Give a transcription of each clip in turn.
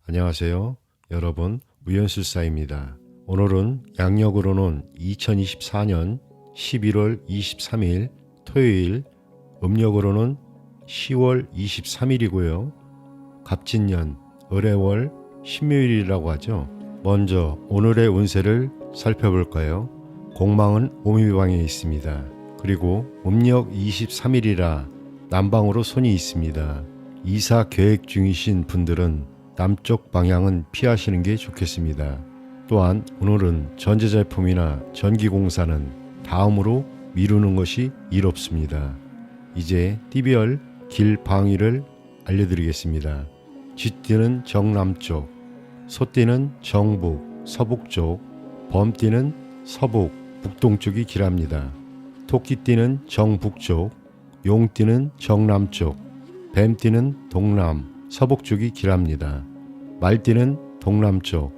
안녕하세요. 여러분, 우연술사입니다. 오늘은 양력으로는 2024년 11월 23일 토요일, 음력으로는 10월 23일이고요. 갑진년 을해월 신묘일이라고 하죠. 먼저 오늘의 운세를 살펴볼까요? 공망은 오미방에 있습니다. 그리고 음력 23일이라 남방으로 손이 있습니다. 이사 계획 중이신 분들은 남쪽 방향은 피하시는 게 좋겠습니다. 또한 오늘은 전자제품이나 전기공사는 다음으로 미루는 것이 이롭습니다. 이제 띠별 길 방위를 알려드리겠습니다. 쥐띠는 정남쪽, 소띠는 정북, 서북쪽, 범띠는 서북, 북동쪽이 길합니다. 토끼띠는 정북쪽, 용띠는 정남쪽, 뱀띠는 동남, 서북쪽이 길합니다. 말띠는 동남쪽,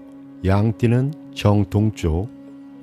양띠는 정동쪽,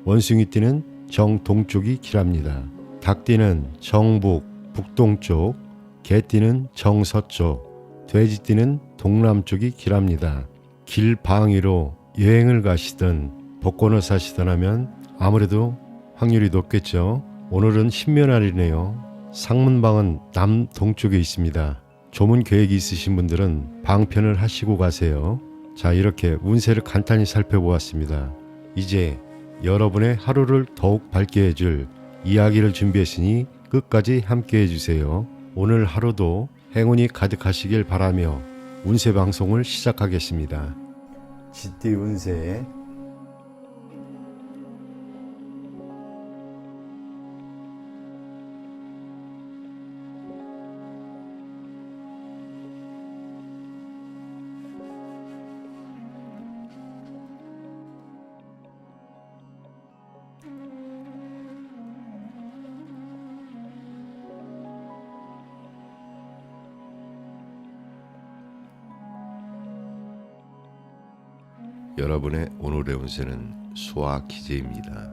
원숭이띠는 정동쪽이 길합니다. 닭띠는 정북, 북동쪽, 개띠는 정서쪽, 돼지띠는 동남쪽이 길합니다. 길 방위로 여행을 가시든 복권을 사시든 하면 아무래도 확률이 높겠죠. 오늘은 신묘날이네요. 상문방은 남동쪽에 있습니다. 조문 계획이 있으신 분들은 방편을 하시고 가세요. 자, 이렇게 운세를 간단히 살펴보았습니다. 이제 여러분의 하루를 더욱 밝게 해줄 이야기를 준비했으니 끝까지 함께 해주세요. 오늘 하루도 행운이 가득하시길 바라며 운세 방송을 시작하겠습니다. 쥐띠 운세. 여러분의 오늘의 운세는 수화 기재입니다.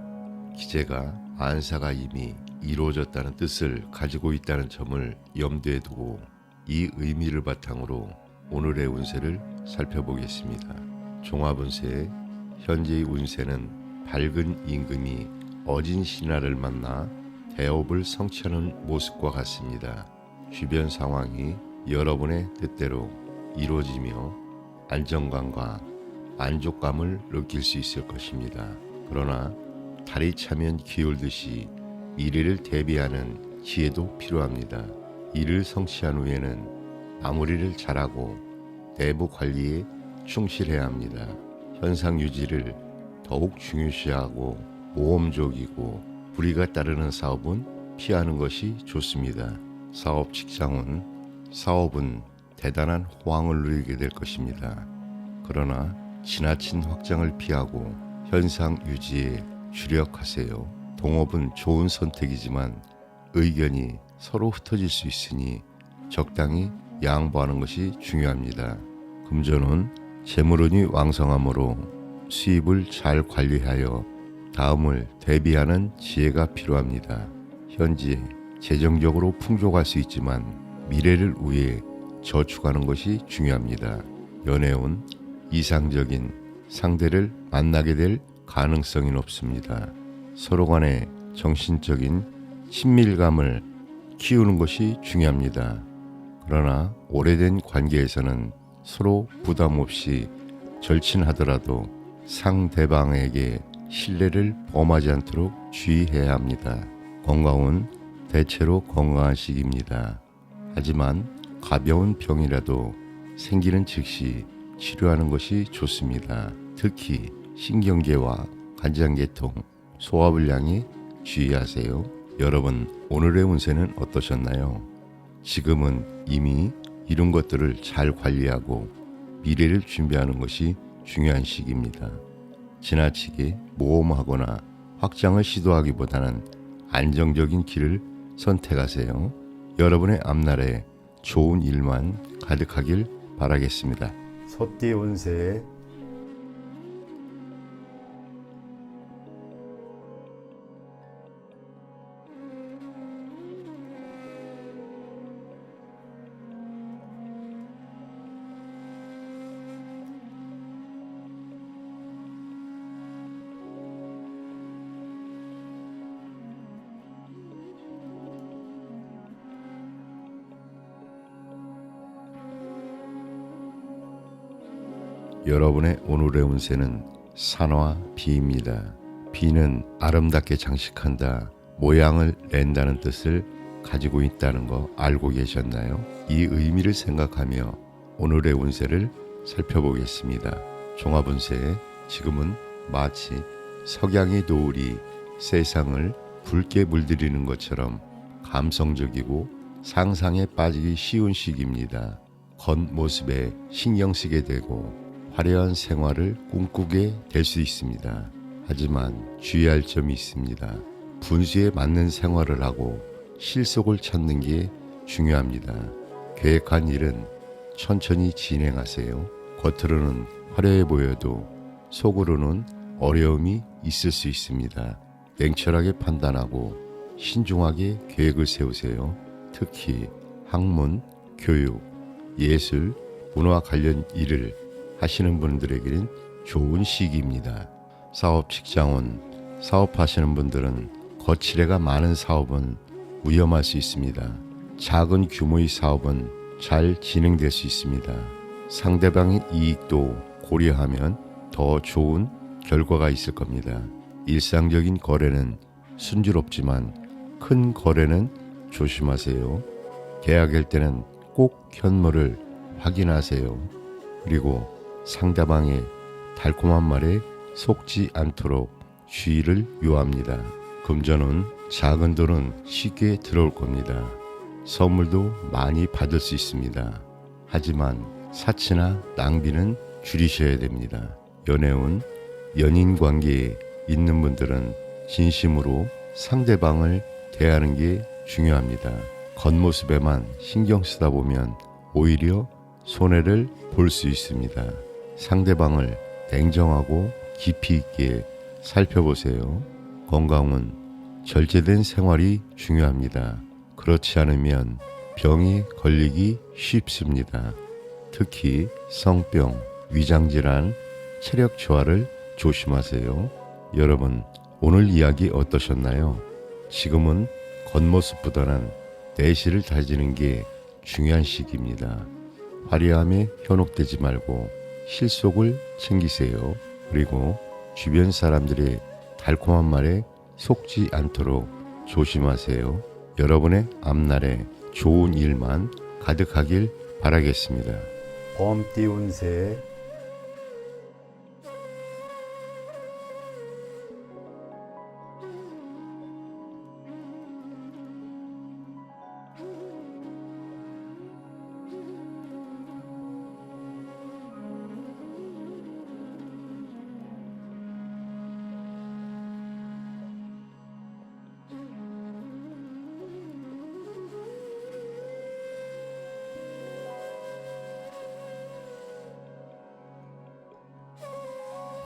기재가 안사가 이미 이루어졌다는 뜻을 가지고 있다는 점을 염두에 두고 이 의미를 바탕으로 오늘의 운세를 살펴보겠습니다. 종합운세. 현재의 운세는 밝은 임금이 어진 신하를 만나 대업을 성취하는 모습과 같습니다. 주변 상황이 여러분의 뜻대로 이루어지며 안정감과 만족감을 느낄 수 있을 것입니다. 그러나 달이 차면 기울듯이 미래를 대비하는 지혜도 필요합니다. 이를 성취한 후에는 마무리를 잘하고 내부 관리에 충실해야 합니다. 현상 유지를 더욱 중요시하고 모험적이고 불이가 따르는 사업은 피하는 것이 좋습니다. 사업 직장은 사업은 대단한 호황을 누리게 될 것입니다. 그러나 지나친 확장을 피하고 현상 유지에 주력하세요. 동업은 좋은 선택이지만 의견이 서로 흩어질 수 있으니 적당히 양보하는 것이 중요합니다. 금전은 재물운이 왕성하므로 수입을 잘 관리하여 다음을 대비하는 지혜가 필요합니다. 현재 재정적으로 풍족할 수 있지만 미래를 위해 저축하는 것이 중요합니다. 연애운 이상적인 상대를 만나게 될 가능성이 높습니다. 서로 간의 정신적인 친밀감을 키우는 것이 중요합니다. 그러나 오래된 관계에서는 서로 부담 없이 절친하더라도 상대방에게 신뢰를 범하지 않도록 주의해야 합니다. 건강은 대체로 건강한 시기입니다. 하지만 가벼운 병이라도 생기는 즉시 치료하는 것이 좋습니다. 특히 신경계와 간장계통, 소화불량에 주의하세요. 여러분, 오늘의 운세는 어떠셨나요? 지금은 이미 이룬 것들을 잘 관리하고 미래를 준비하는 것이 중요한 시기입니다. 지나치게 모험하거나 확장을 시도하기보다는 안정적인 길을 선택하세요. 여러분의 앞날에 좋은 일만 가득하길 바라겠습니다. 소띠 운세. 여러분의 오늘의 운세는 산화 비입니다. 비는 아름답게 장식한다, 모양을 낸다는 뜻을 가지고 있다는 거 알고 계셨나요? 이 의미를 생각하며 오늘의 운세를 살펴보겠습니다. 종합운세, 지금은 마치 석양의 노을이 세상을 붉게 물들이는 것처럼 감성적이고 상상에 빠지기 쉬운 시기입니다. 겉모습에 신경 쓰게 되고 화려한 생활을 꿈꾸게 될 수 있습니다. 하지만 주의할 점이 있습니다. 분수에 맞는 생활을 하고 실속을 찾는 게 중요합니다. 계획한 일은 천천히 진행하세요. 겉으로는 화려해 보여도 속으로는 어려움이 있을 수 있습니다. 냉철하게 판단하고 신중하게 계획을 세우세요. 특히 학문, 교육, 예술, 문화 관련 일을 하시는 분들에게는 좋은 시기입니다. 사업 직장원, 사업하시는 분들은 거칠애가 많은 사업은 위험할 수 있습니다. 작은 규모의 사업은 잘 진행될 수 있습니다. 상대방의 이익도 고려하면 더 좋은 결과가 있을 겁니다. 일상적인 거래는 순조롭지만 큰 거래는 조심하세요. 계약할 때는 꼭 현물을 확인하세요. 그리고 상대방의 달콤한 말에 속지 않도록 주의를 요합니다. 금전은 작은 돈은 쉽게 들어올 겁니다. 선물도 많이 받을 수 있습니다. 하지만 사치나 낭비는 줄이셔야 됩니다. 연애운, 연인 관계에 있는 분들은 진심으로 상대방을 대하는 게 중요합니다. 겉모습에만 신경 쓰다 보면 오히려 손해를 볼 수 있습니다. 상대방을 냉정하고 깊이 있게 살펴보세요. 건강은 절제된 생활이 중요합니다. 그렇지 않으면 병에 걸리기 쉽습니다. 특히 성병, 위장질환, 체력 저하를 조심하세요. 여러분, 오늘 이야기 어떠셨나요? 지금은 겉모습보다는 내실을 다지는 게 중요한 시기입니다. 화려함에 현혹되지 말고 실속을 챙기세요. 그리고 주변 사람들의 달콤한 말에 속지 않도록 조심하세요. 여러분의 앞날에 좋은 일만 가득하길 바라겠습니다. 범띠 운세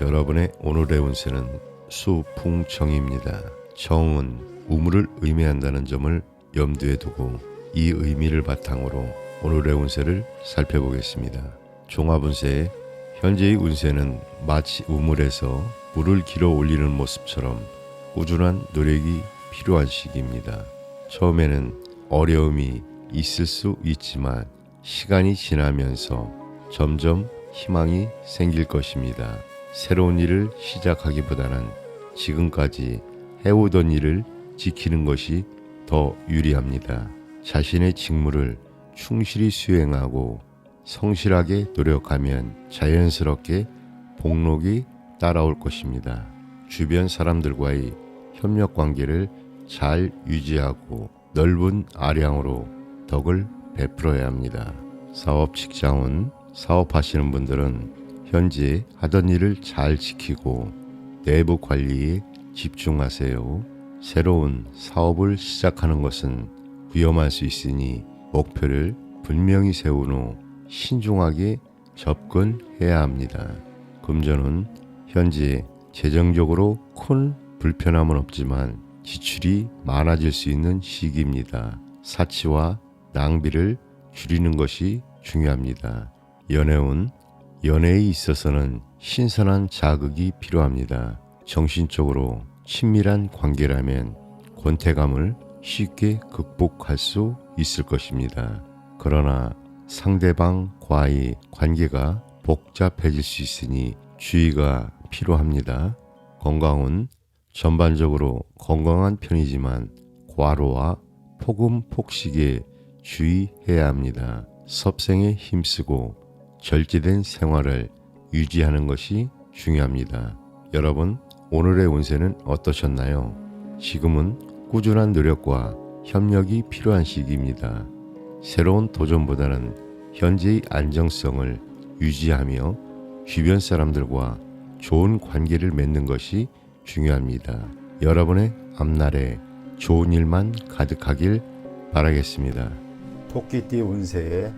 여러분의 오늘의 운세는 수풍청입니다. 청은 우물을 의미한다는 점을 염두에 두고 이 의미를 바탕으로 오늘의 운세를 살펴보겠습니다. 종합운세, 현재의 운세는 마치 우물에서 물을 길어 올리는 모습처럼 꾸준한 노력이 필요한 시기입니다. 처음에는 어려움이 있을 수 있지만 시간이 지나면서 점점 희망이 생길 것입니다. 새로운 일을 시작하기보다는 지금까지 해오던 일을 지키는 것이 더 유리합니다. 자신의 직무를 충실히 수행하고 성실하게 노력하면 자연스럽게 복록이 따라올 것입니다. 주변 사람들과의 협력 관계를 잘 유지하고 넓은 아량으로 덕을 베풀어야 합니다. 사업 직장은 사업하시는 분들은 현재 하던 일을 잘 지키고 내부 관리에 집중하세요. 새로운 사업을 시작하는 것은 위험할 수 있으니 목표를 분명히 세운 후 신중하게 접근해야 합니다. 금전은 현재 재정적으로 큰 불편함은 없지만 지출이 많아질 수 있는 시기입니다. 사치와 낭비를 줄이는 것이 중요합니다. 연애운, 연애에 있어서는 신선한 자극이 필요합니다. 정신적으로 친밀한 관계라면 권태감을 쉽게 극복할 수 있을 것입니다. 그러나 상대방과의 관계가 복잡해질 수 있으니 주의가 필요합니다. 건강은 전반적으로 건강한 편이지만 과로와 폭음 폭식에 주의해야 합니다. 섭생에 힘쓰고 절제된 생활을 유지하는 것이 중요합니다. 여러분, 오늘의 운세는 어떠셨나요? 지금은 꾸준한 노력과 협력이 필요한 시기입니다. 새로운 도전보다는 현재의 안정성을 유지하며 주변 사람들과 좋은 관계를 맺는 것이 중요합니다. 여러분의 앞날에 좋은 일만 가득하길 바라겠습니다. 토끼띠 운세의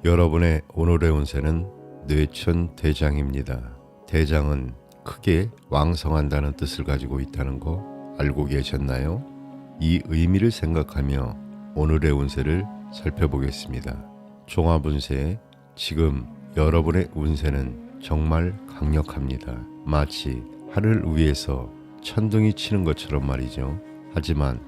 여러분의 오늘의 운세는 뇌천 대장입니다. 대장은 크게 왕성한다는 뜻을 가지고 있다는 거 알고 계셨나요? 이 의미를 생각하며 오늘의 운세를 살펴보겠습니다. 종합운세, 지금 여러분의 운세는 정말 강력합니다. 마치 하늘 위에서 천둥이 치는 것처럼 말이죠. 하지만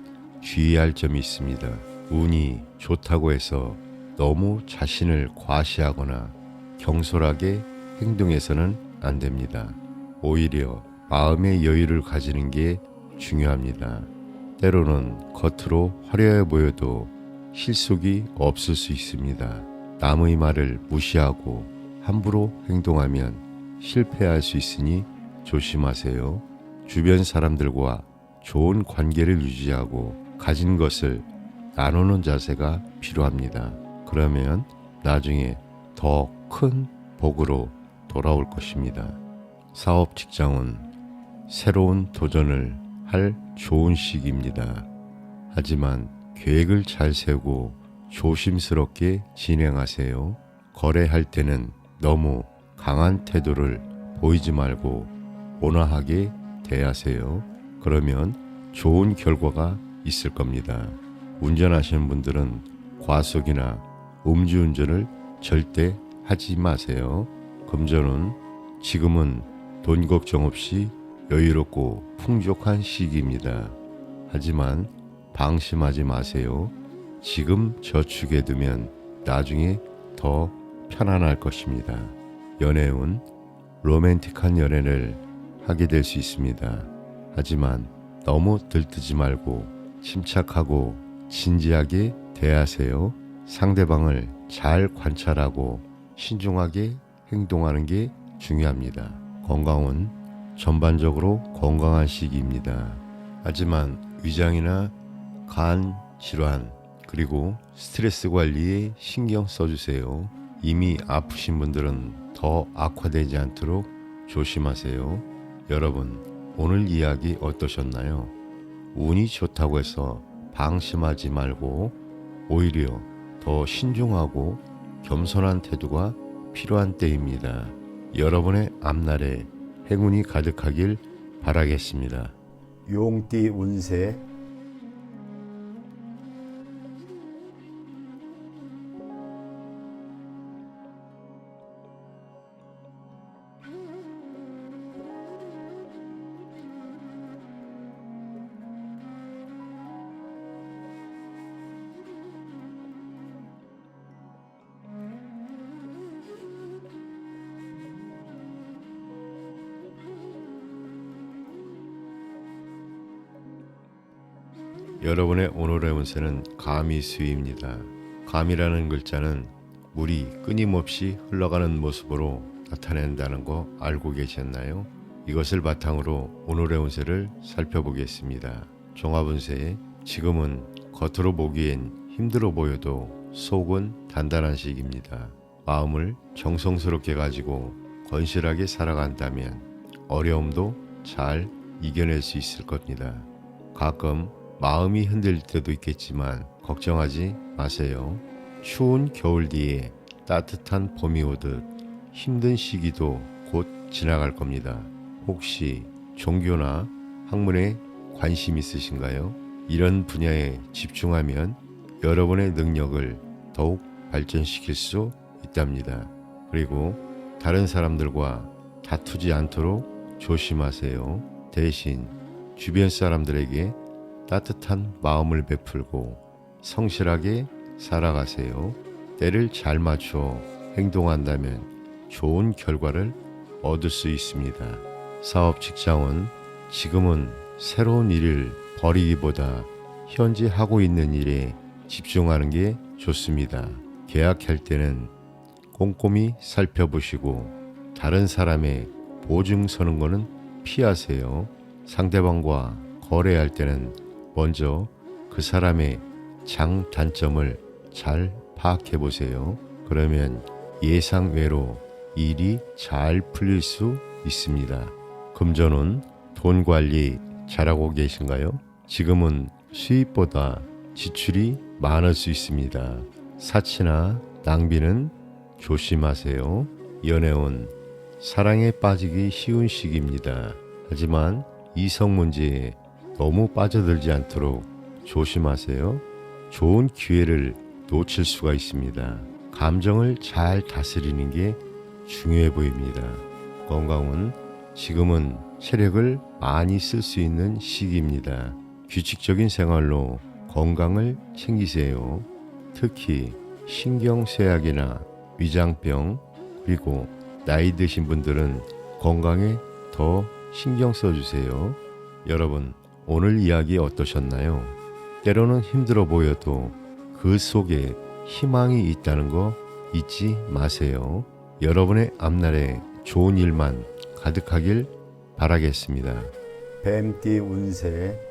주의할 점이 있습니다. 운이 좋다고 해서 너무 자신을 과시하거나 경솔하게 행동해서는 안 됩니다. 오히려 마음의 여유를 가지는 게 중요합니다. 때로는 겉으로 화려해 보여도 실속이 없을 수 있습니다. 남의 말을 무시하고 함부로 행동하면 실패할 수 있으니 조심하세요. 주변 사람들과 좋은 관계를 유지하고 가진 것을 나누는 자세가 필요합니다. 그러면 나중에 더 큰 복으로 돌아올 것입니다. 사업 직장은 새로운 도전을 할 좋은 시기입니다. 하지만 계획을 잘 세우고 조심스럽게 진행하세요. 거래할 때는 너무 강한 태도를 보이지 말고 온화하게 대하세요. 그러면 좋은 결과가 있을 겁니다. 운전하시는 분들은 과속이나 음주운전을 절대 하지 마세요. 금전은 지금은 돈 걱정 없이 여유롭고 풍족한 시기입니다. 하지만 방심하지 마세요. 지금 저축해 두면 나중에 더 편안할 것입니다. 연애운, 로맨틱한 연애를 하게 될 수 있습니다. 하지만 너무 들뜨지 말고 침착하고 진지하게 대하세요. 상대방을 잘 관찰하고 신중하게 행동하는 게 중요합니다. 건강은 전반적으로 건강한 시기입니다. 하지만 위장이나 간 질환 그리고 스트레스 관리에 신경 써주세요. 이미 아프신 분들은 더 악화되지 않도록 조심하세요. 여러분, 오늘 이야기 어떠셨나요? 운이 좋다고 해서 방심하지 말고 오히려 더 신중하고 겸손한 태도가 필요한 때입니다. 여러분의 앞날에 행운이 가득하길 바라겠습니다. 용띠 운세 여러분의 오늘의 운세는 가미수입니다. 가미라는 글자는 물이 끊임없이 흘러가는 모습으로 나타낸다는 거 알고 계셨나요? 이것을 바탕으로 오늘의 운세를 살펴보겠습니다. 종합운세, 지금은 겉으로 보기엔 힘들어 보여도 속은 단단한 시기입니다. 마음을 정성스럽게 가지고 건실하게 살아간다면 어려움도 잘 이겨낼 수 있을 겁니다. 가끔 마음이 흔들릴 때도 있겠지만 걱정하지 마세요. 추운 겨울 뒤에 따뜻한 봄이 오듯 힘든 시기도 곧 지나갈 겁니다. 혹시 종교나 학문에 관심 있으신가요? 이런 분야에 집중하면 여러분의 능력을 더욱 발전시킬 수 있답니다. 그리고 다른 사람들과 다투지 않도록 조심하세요. 대신 주변 사람들에게 따뜻한 마음을 베풀고 성실하게 살아가세요. 때를 잘 맞춰 행동한다면 좋은 결과를 얻을 수 있습니다. 사업 직장은 지금은 새로운 일을 벌이기보다 현재 하고 있는 일에 집중하는 게 좋습니다. 계약할 때는 꼼꼼히 살펴보시고 다른 사람의 보증 서는 거는 피하세요. 상대방과 거래할 때는 먼저 그 사람의 장단점을 잘 파악해 보세요. 그러면 예상외로 일이 잘 풀릴 수 있습니다. 금전은 돈 관리 잘하고 계신가요? 지금은 수입보다 지출이 많을 수 있습니다. 사치나 낭비는 조심하세요. 연애운 사랑에 빠지기 쉬운 시기입니다. 하지만 이성 문제에 너무 빠져들지 않도록 조심하세요. 좋은 기회를 놓칠 수가 있습니다. 감정을 잘 다스리는 게 중요해 보입니다. 건강은 지금은 체력을 많이 쓸 수 있는 시기입니다. 규칙적인 생활로 건강을 챙기세요. 특히 신경쇠약이나 위장병 그리고 나이 드신 분들은 건강에 더 신경 써주세요. 여러분 오늘 이야기 어떠셨나요? 때로는 힘들어 보여도 그 속에 희망이 있다는 거 잊지 마세요. 여러분의 앞날에 좋은 일만 가득하길 바라겠습니다. 뱀띠 운세.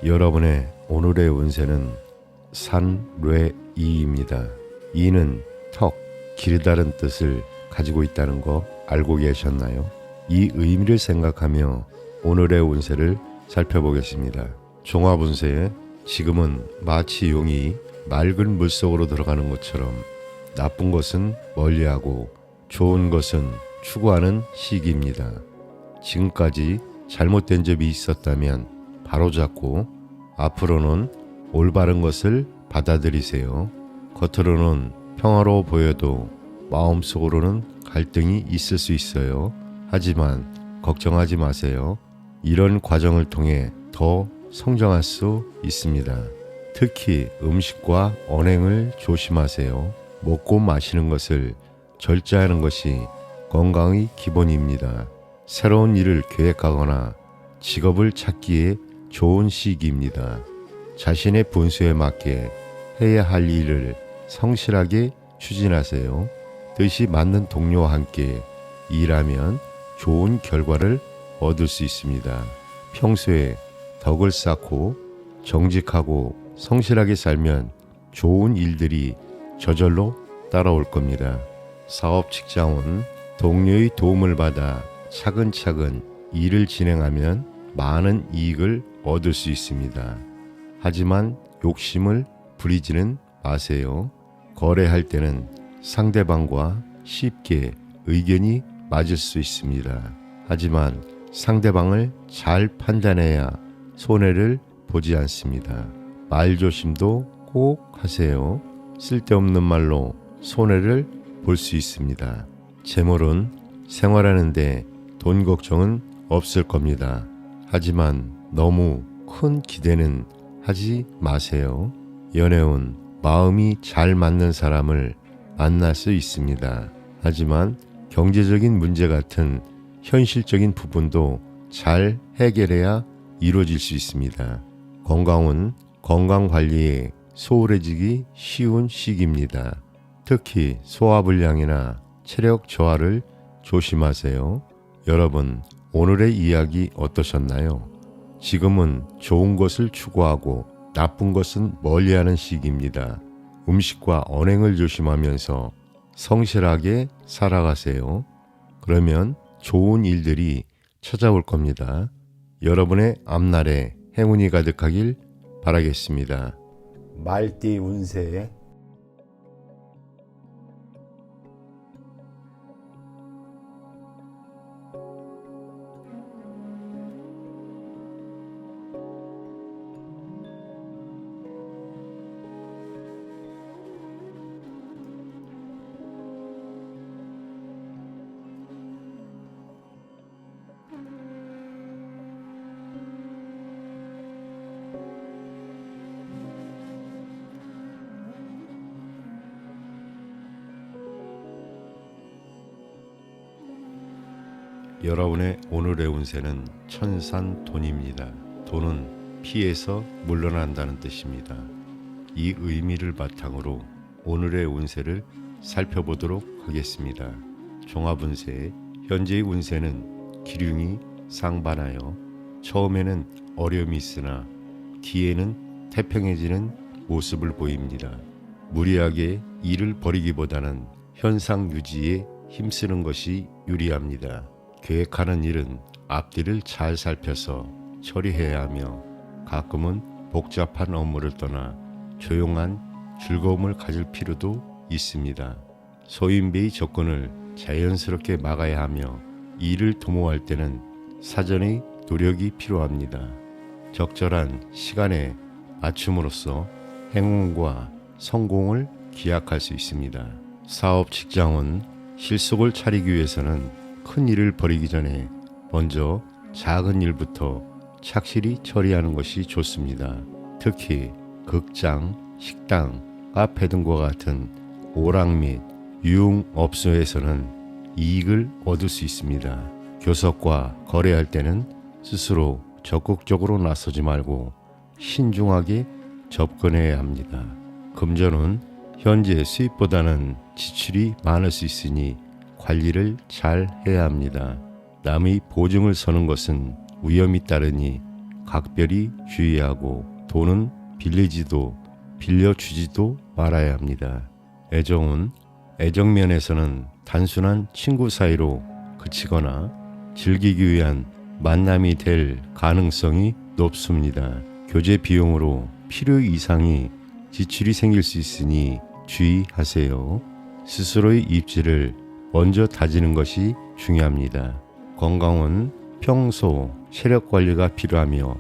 여러분의 오늘의 운세는 산뢰이입니다. 이는 턱, 길다란 뜻을 가지고 있다는 거 알고 계셨나요? 이 의미를 생각하며 오늘의 운세를 살펴보겠습니다. 종합운세, 지금은 마치 용이 맑은 물속으로 들어가는 것처럼 나쁜 것은 멀리하고 좋은 것은 추구하는 시기입니다. 지금까지 잘못된 점이 있었다면 바로잡고 앞으로는 올바른 것을 받아들이세요. 겉으로는 평화로워 보여도 마음속으로는 갈등이 있을 수 있어요. 하지만 걱정하지 마세요. 이런 과정을 통해 더 성장할 수 있습니다. 특히 음식과 언행을 조심하세요. 먹고 마시는 것을 절제하는 것이 건강의 기본입니다. 새로운 일을 계획하거나 직업을 찾기에 좋은 시기입니다. 자신의 분수에 맞게 해야 할 일을 성실하게 추진하세요. 뜻이 맞는 동료와 함께 일하면 좋은 결과를 얻을 수 있습니다. 평소에 덕을 쌓고 정직하고 성실하게 살면 좋은 일들이 저절로 따라올 겁니다. 사업 직장은 동료의 도움을 받아 차근차근 일을 진행하면 많은 이익을 얻을 수 있습니다. 하지만 욕심을 부리지는 마세요. 거래할 때는 상대방과 쉽게 의견이 맞을 수 있습니다. 하지만 상대방을 잘 판단해야 손해를 보지 않습니다. 말조심도 꼭 하세요. 쓸데없는 말로 손해를 볼 수 있습니다. 재물은 생활하는데 돈 걱정은 없을 겁니다. 하지만 너무 큰 기대는 하지 마세요. 연애운 마음이 잘 맞는 사람을 만날 수 있습니다. 하지만 경제적인 문제 같은 현실적인 부분도 잘 해결해야 이루어질 수 있습니다. 건강은 건강 관리에 소홀해지기 쉬운 시기입니다. 특히 소화불량이나 체력 저하를 조심하세요. 여러분, 오늘의 이야기 어떠셨나요? 지금은 좋은 것을 추구하고 나쁜 것은 멀리하는 시기입니다. 음식과 언행을 조심하면서 성실하게 살아가세요. 그러면 좋은 일들이 찾아올 겁니다. 여러분의 앞날에 행운이 가득하길 바라겠습니다. 말띠 운세. 여러분의 오늘의 운세는 천산돈입니다. 돈은 피해서 물러난다는 뜻입니다. 이 의미를 바탕으로 오늘의 운세를 살펴보도록 하겠습니다. 종합운세, 현재의 운세는 기륭이 상반하여 처음에는 어려움이 있으나 뒤에는 태평해지는 모습을 보입니다. 무리하게 일을 벌이기보다는 현상 유지에 힘쓰는 것이 유리합니다. 계획하는 일은 앞뒤를 잘 살펴서 처리해야 하며 가끔은 복잡한 업무를 떠나 조용한 즐거움을 가질 필요도 있습니다. 소인배의 접근을 자연스럽게 막아야 하며 일을 도모할 때는 사전의 노력이 필요합니다. 적절한 시간에 맞춤으로써 행운과 성공을 기약할 수 있습니다. 사업 직장은 실속을 차리기 위해서는 큰 일을 벌이기 전에 먼저 작은 일부터 착실히 처리하는 것이 좋습니다. 특히 극장, 식당, 카페 등과 같은 오락 및 유흥업소에서는 이익을 얻을 수 있습니다. 교섭과 거래할 때는 스스로 적극적으로 나서지 말고 신중하게 접근해야 합니다. 금전은 현재 수입보다는 지출이 많을 수 있으니 관리를 잘 해야 합니다. 남의 보증을 서는 것은 위험이 따르니 각별히 주의하고 돈은 빌리지도 빌려주지도 말아야 합니다. 애정은 애정면에서는 단순한 친구 사이로 그치거나 즐기기 위한 만남이 될 가능성이 높습니다. 교제 비용으로 필요 이상이 지출이 생길 수 있으니 주의하세요. 스스로의 입지를 먼저 다지는 것이 중요합니다. 건강은 평소 체력 관리가 필요하며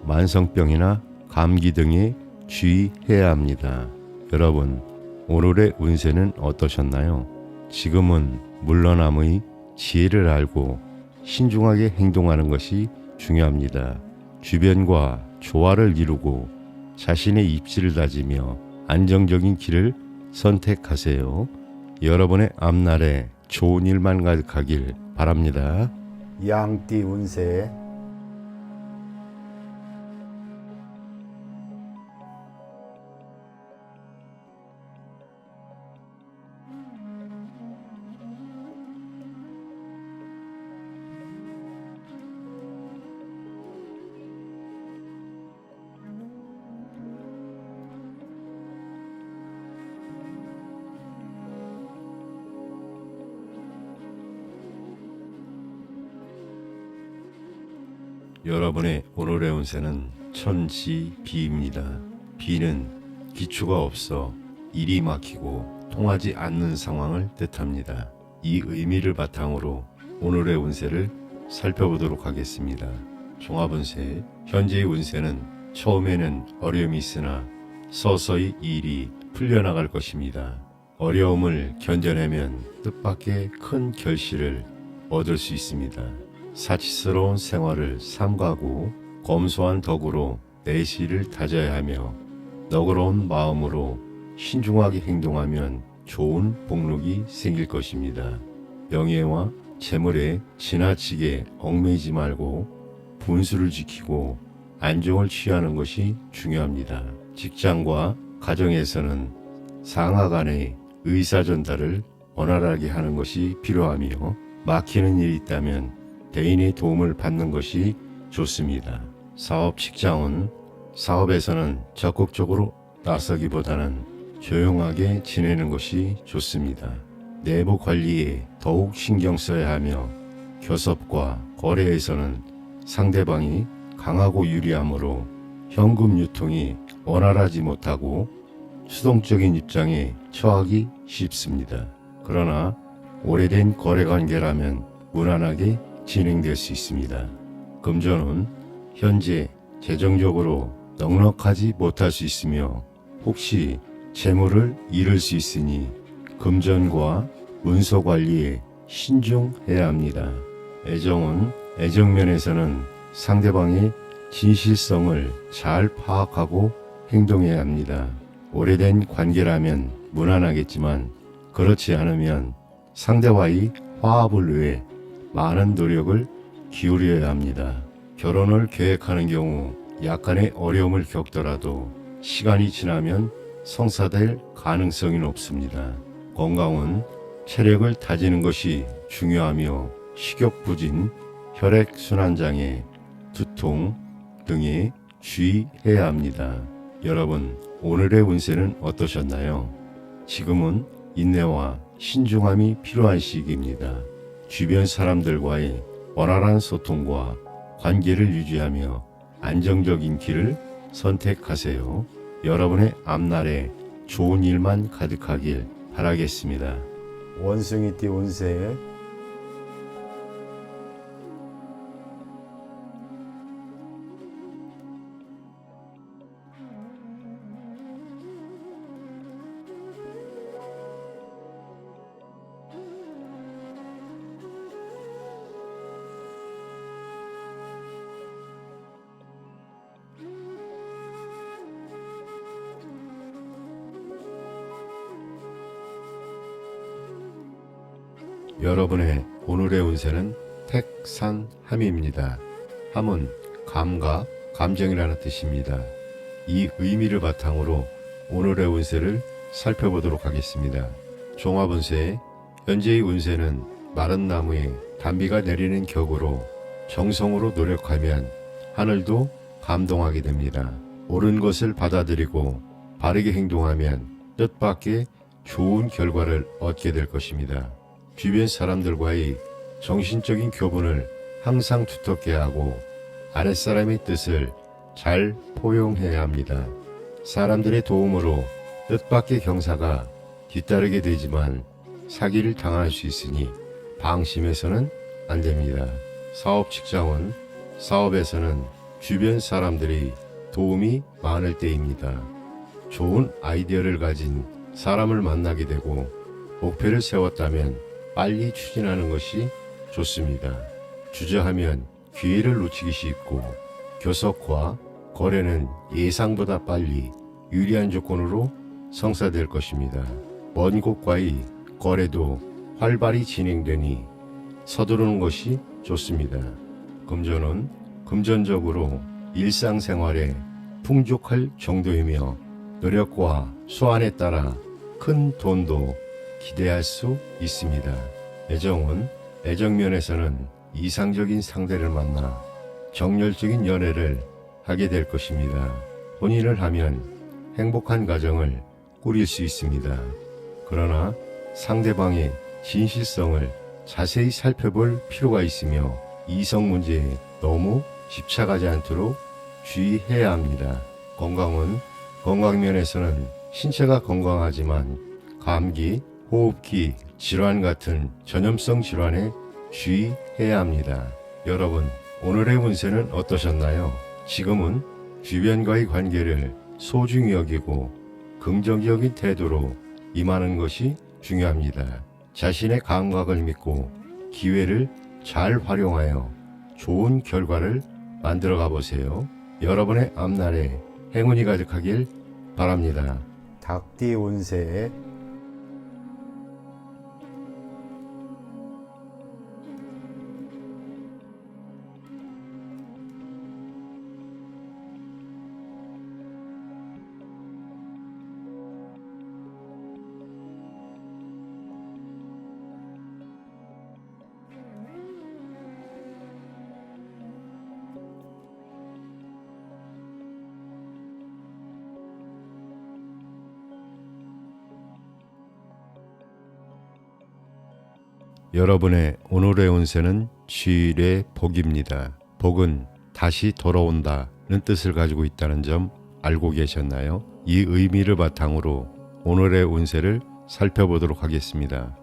만성병이나 감기 등에 주의해야 합니다. 여러분, 오늘의 운세는 어떠셨나요? 지금은 물러남의 지혜를 알고 신중하게 행동하는 것이 중요합니다. 주변과 조화를 이루고 자신의 입지를 다지며 안정적인 길을 선택하세요. 여러분의 앞날에 좋은 일만 가득하길 바랍니다. 양띠 운세. 여러분의 오늘의 운세는 천지비입니다. 비는 기초가 없어 일이 막히고 통하지 않는 상황을 뜻합니다. 이 의미를 바탕으로 오늘의 운세를 살펴보도록 하겠습니다. 종합운세, 현재의 운세는 처음에는 어려움이 있으나 서서히 일이 풀려나갈 것입니다. 어려움을 견뎌내면 뜻밖의 큰 결실을 얻을 수 있습니다. 사치스러운 생활을 삼가고 검소한 덕으로 내실을 다져야 하며 너그러운 마음으로 신중하게 행동하면 좋은 복록이 생길 것입니다. 명예와 재물에 지나치게 얽매이지 말고 분수를 지키고 안정을 취하는 것이 중요합니다. 직장과 가정에서는 상하 간의 의사 전달을 원활하게 하는 것이 필요하며 막히는 일이 있다면 대인의 도움을 받는 것이 좋습니다. 사업 직장은 사업에서는 적극적으로 나서기보다는 조용하게 지내는 것이 좋습니다. 내부 관리에 더욱 신경 써야 하며 교섭과 거래에서는 상대방이 강하고 유리하므로 현금 유통이 원활하지 못하고 수동적인 입장에 처하기 쉽습니다. 그러나 오래된 거래 관계라면 무난하게 진행될 수 있습니다. 금전은 현재 재정적으로 넉넉하지 못할 수 있으며 혹시 재물을 잃을 수 있으니 금전과 문서 관리에 신중해야 합니다. 애정은 애정면에서는 상대방의 진실성을 잘 파악하고 행동해야 합니다. 오래된 관계라면 무난하겠지만 그렇지 않으면 상대와의 화합을 위해 많은 노력을 기울여야 합니다. 결혼을 계획하는 경우 약간의 어려움을 겪더라도 시간이 지나면 성사될 가능성이 높습니다. 건강은 체력을 다지는 것이 중요하며 식욕부진, 혈액순환장애, 두통 등에 주의해야 합니다. 여러분, 오늘의 운세는 어떠셨나요? 지금은 인내와 신중함이 필요한 시기입니다. 주변 사람들과의 원활한 소통과 관계를 유지하며 안정적인 길을 선택하세요. 여러분의 앞날에 좋은 일만 가득하길 바라겠습니다. 원숭이띠 운세 여러분의 오늘의 운세는 택산함입니다. 함은 감과 감정이라는 뜻입니다. 이 의미를 바탕으로 오늘의 운세를 살펴보도록 하겠습니다. 종합운세, 현재의 운세는 마른 나무에 단비가 내리는 격으로 정성으로 노력하면 하늘도 감동하게 됩니다. 옳은 것을 받아들이고 바르게 행동하면 뜻밖의 좋은 결과를 얻게 될 것입니다. 주변 사람들과의 정신적인 교분을 항상 두텁게 하고 아랫사람의 뜻을 잘 포용해야 합니다. 사람들의 도움으로 뜻밖의 경사가 뒤따르게 되지만 사기를 당할 수 있으니 방심해서는 안 됩니다. 사업 직장은 사업에서는 주변 사람들의 도움이 많을 때입니다. 좋은 아이디어를 가진 사람을 만나게 되고 목표를 세웠다면 빨리 추진하는 것이 좋습니다. 주저하면 기회를 놓치기 쉽고 교섭과 거래는 예상보다 빨리 유리한 조건으로 성사될 것입니다. 먼 곳과의 거래도 활발히 진행되니 서두르는 것이 좋습니다. 금전은 금전적으로 일상생활에 풍족할 정도이며 노력과 수완에 따라 큰 돈도 기대할 수 있습니다. 애정은 애정면에서는 이상적인 상대를 만나 정열적인 연애를 하게 될 것입니다. 혼인을 하면 행복한 가정을 꾸릴 수 있습니다. 그러나 상대방의 진실성을 자세히 살펴볼 필요가 있으며 이성 문제에 너무 집착하지 않도록 주의해야 합니다. 건강은 건강면에서는 신체가 건강하지만 감기, 호흡기 질환 같은 전염성 질환에 주의해야 합니다. 여러분, 오늘의 운세는 어떠셨나요? 지금은 주변과의 관계를 소중히 여기고 긍정적인 태도로 임하는 것이 중요합니다. 자신의 감각을 믿고 기회를 잘 활용하여 좋은 결과를 만들어 가보세요. 여러분의 앞날에 행운이 가득하길 바랍니다. 닭띠 운세 여러분의 오늘의 운세는 쥐의 복입니다. 복은 다시 돌아온다는 뜻을 가지고 있다는 점 알고 계셨나요? 이 의미를 바탕으로 오늘의 운세를 살펴보도록 하겠습니다.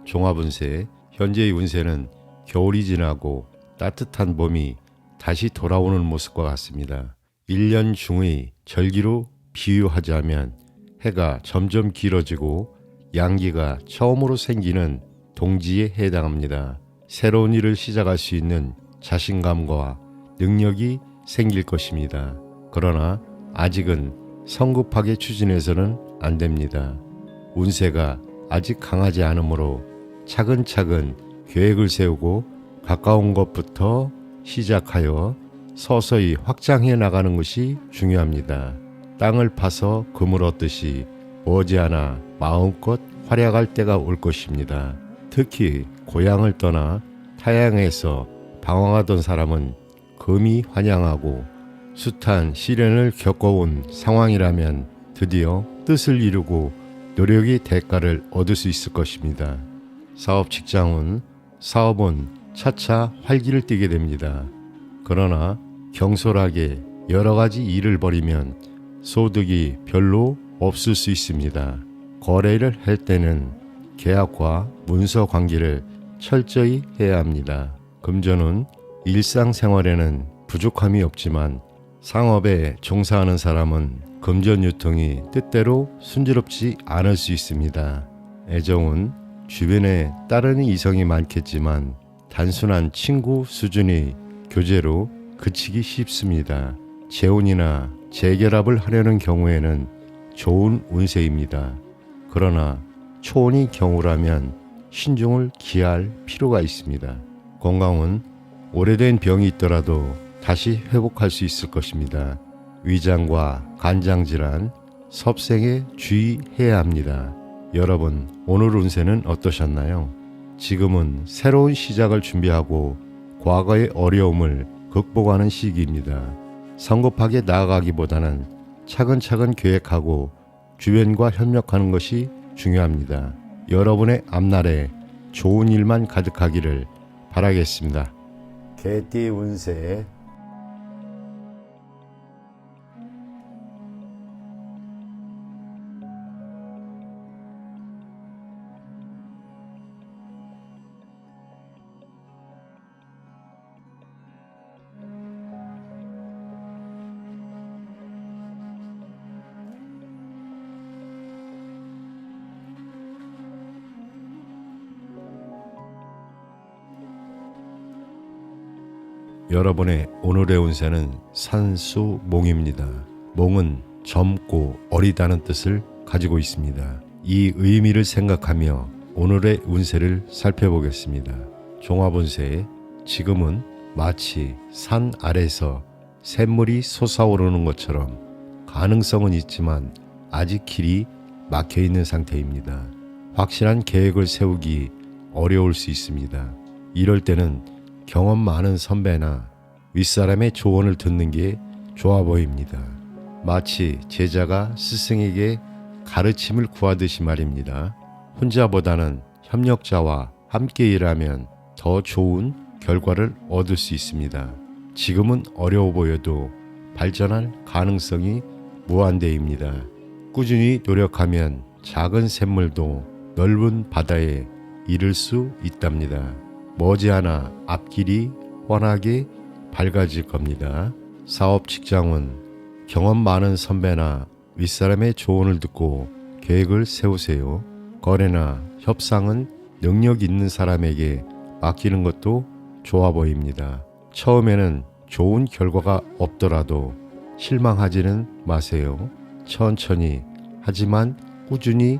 종합운세, 현재의 운세는 겨울이 지나고 따뜻한 봄이 다시 돌아오는 모습과 같습니다. 1년 중의 절기로 비유하자면 해가 점점 길어지고 양기가 처음으로 생기는 동지에 해당합니다. 새로운 일을 시작할 수 있는 자신감과 능력이 생길 것입니다. 그러나 아직은 성급하게 추진해서는 안 됩니다. 운세가 아직 강하지 않으므로 차근차근 계획을 세우고 가까운 것부터 시작하여 서서히 확장해 나가는 것이 중요합니다. 땅을 파서 금을 얻듯이 머지않아 마음껏 활약할 때가 올 것입니다. 특히 고향을 떠나 타향에서 방황하던 사람은 금이 환영하고 숱한 시련을 겪어온 상황이라면 드디어 뜻을 이루고 노력의 대가를 얻을 수 있을 것입니다. 사업 직장은 사업은 차차 활기를 띠게 됩니다. 그러나 경솔하게 여러 가지 일을 벌이면 소득이 별로 없을 수 있습니다. 거래를 할 때는 계약과 문서 관계를 철저히 해야 합니다. 금전은 일상생활에는 부족함이 없지만 상업에 종사하는 사람은 금전 유통이 뜻대로 순조롭지 않을 수 있습니다. 애정은 주변에 따르는 이성이 많겠지만 단순한 친구 수준의 교제로 그치기 쉽습니다. 재혼이나 재결합을 하려는 경우에는 좋은 운세입니다. 그러나 초혼의 경우라면 신중을 기할 필요가 있습니다. 건강은 오래된 병이 있더라도 다시 회복할 수 있을 것입니다. 위장과 간장질환, 섭생에 주의해야 합니다. 여러분, 오늘 운세는 어떠셨나요? 지금은 새로운 시작을 준비하고 과거의 어려움을 극복하는 시기입니다. 성급하게 나아가기보다는 차근차근 계획하고 주변과 협력하는 것이 중요합니다. 여러분의 앞날에 좋은 일만 가득하기를 바라겠습니다. 개띠 운세 여러분의 오늘의 운세는 산수몽입니다. 몽은 젊고 어리다는 뜻을 가지고 있습니다. 이 의미를 생각하며 오늘의 운세를 살펴보겠습니다. 종합운세, 지금은 마치 산 아래서 샘물이 솟아오르는 것처럼 가능성은 있지만 아직 길이 막혀 있는 상태입니다. 확실한 계획을 세우기 어려울 수 있습니다. 이럴 때는 경험 많은 선배나 윗사람의 조언을 듣는 게 좋아 보입니다. 마치 제자가 스승에게 가르침을 구하듯이 말입니다. 혼자보다는 협력자와 함께 일하면 더 좋은 결과를 얻을 수 있습니다. 지금은 어려워 보여도 발전할 가능성이 무한대입니다. 꾸준히 노력하면 작은 샘물도 넓은 바다에 이를 수 있답니다. 머지않아 앞길이 훤하게 밝아질 겁니다. 사업 직장은 경험 많은 선배나 윗사람의 조언을 듣고 계획을 세우세요. 거래나 협상은 능력 있는 사람에게 맡기는 것도 좋아 보입니다. 처음에는 좋은 결과가 없더라도 실망하지는 마세요. 천천히 하지만 꾸준히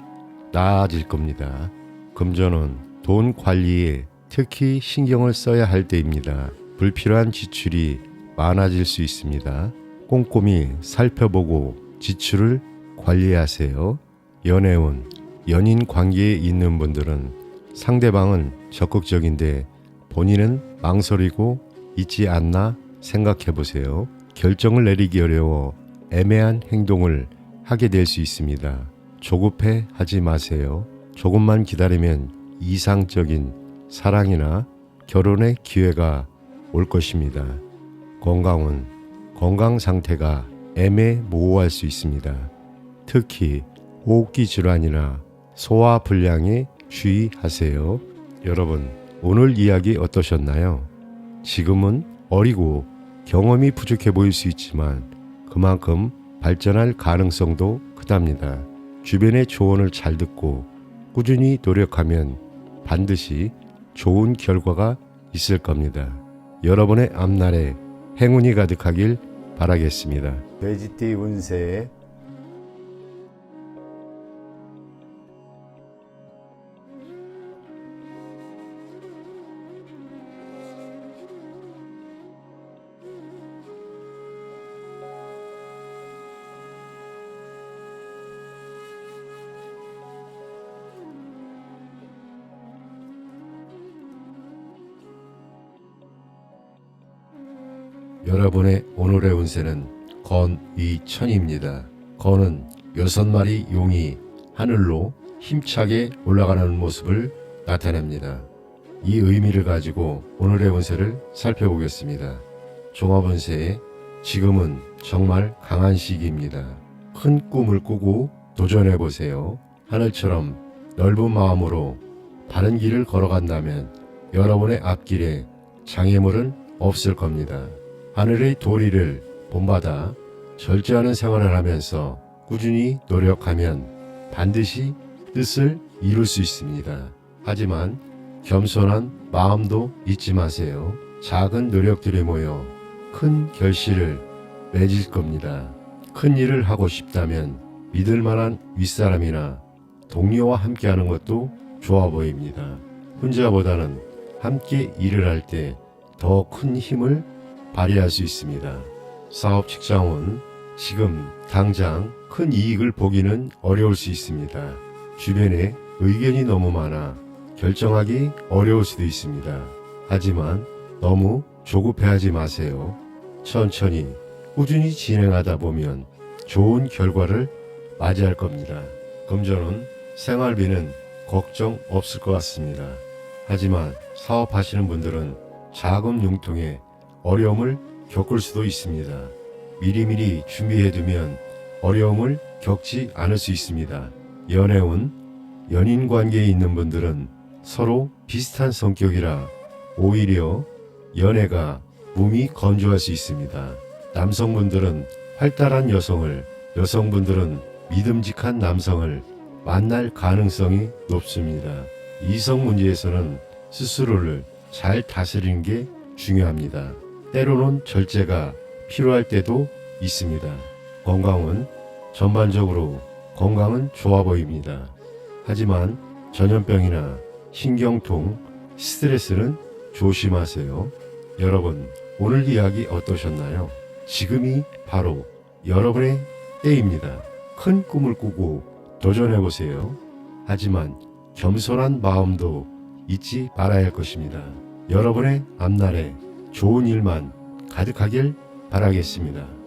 나아질 겁니다. 금전은 돈 관리에 특히 신경을 써야 할 때입니다. 불필요한 지출이 많아질 수 있습니다. 꼼꼼히 살펴보고 지출을 관리하세요. 연애운, 연인 관계에 있는 분들은 상대방은 적극적인데 본인은 망설이고 있지 않나 생각해 보세요. 결정을 내리기 어려워 애매한 행동을 하게 될 수 있습니다. 조급해 하지 마세요. 조금만 기다리면 이상적인 사랑이나 결혼의 기회가 올 것입니다. 건강 상태가 애매모호할 수 있습니다. 특히 호흡기 질환이나 소화 불량에 주의하세요. 여러분, 오늘 이야기 어떠셨나요? 지금은 어리고 경험이 부족해 보일 수 있지만 그만큼 발전할 가능성도 크답니다. 주변의 조언을 잘 듣고 꾸준히 노력하면 반드시 좋은 결과가 있을 겁니다. 여러분의 앞날에 행운이 가득하길 바라겠습니다. 돼지띠 운세 여러분의 오늘의 운세는 건이천입니다. 건은 6마리 용이 하늘로 힘차게 올라가는 모습을 나타냅니다. 이 의미를 가지고 오늘의 운세를 살펴보겠습니다. 종합운세에 지금은 정말 강한 시기입니다. 큰 꿈을 꾸고 도전해보세요. 하늘처럼 넓은 마음으로 바른 길을 걸어간다면 여러분의 앞길에 장애물은 없을 겁니다. 하늘의 도리를 본받아 절제하는 생활을 하면서 꾸준히 노력하면 반드시 뜻을 이룰 수 있습니다. 하지만 겸손한 마음도 잊지 마세요. 작은 노력들이 모여 큰 결실을 맺을 겁니다. 큰 일을 하고 싶다면 믿을 만한 윗사람이나 동료와 함께하는 것도 좋아 보입니다. 혼자보다는 함께 일을 할 때 더 큰 힘을 발휘할 수 있습니다. 사업 직장은 지금 당장 큰 이익을 보기는 어려울 수 있습니다. 주변에 의견이 너무 많아 결정하기 어려울 수도 있습니다. 하지만 너무 조급해하지 마세요. 천천히 꾸준히 진행하다 보면 좋은 결과를 맞이할 겁니다. 금전은 생활비는 걱정 없을 것 같습니다. 하지만 사업하시는 분들은 자금 융통에 어려움을 겪을 수도 있습니다. 미리미리 준비해두면 어려움을 겪지 않을 수 있습니다. 연애운, 연인 관계에 있는 분들은 서로 비슷한 성격이라 오히려 연애가 몸이 건조할 수 있습니다. 남성분들은 활달한 여성을, 여성분들은 믿음직한 남성을 만날 가능성이 높습니다. 이성 문제에서는 스스로를 잘 다스리는 게 중요합니다. 때로는 절제가 필요할 때도 있습니다. 건강은 전반적으로 건강은 좋아 보입니다. 하지만 전염병이나 신경통, 스트레스는 조심하세요. 여러분, 오늘 이야기 어떠셨나요? 지금이 바로 여러분의 때입니다. 큰 꿈을 꾸고 도전해보세요. 하지만 겸손한 마음도 잊지 말아야 할 것입니다. 여러분의 앞날에 좋은 일만 가득하길 바라겠습니다.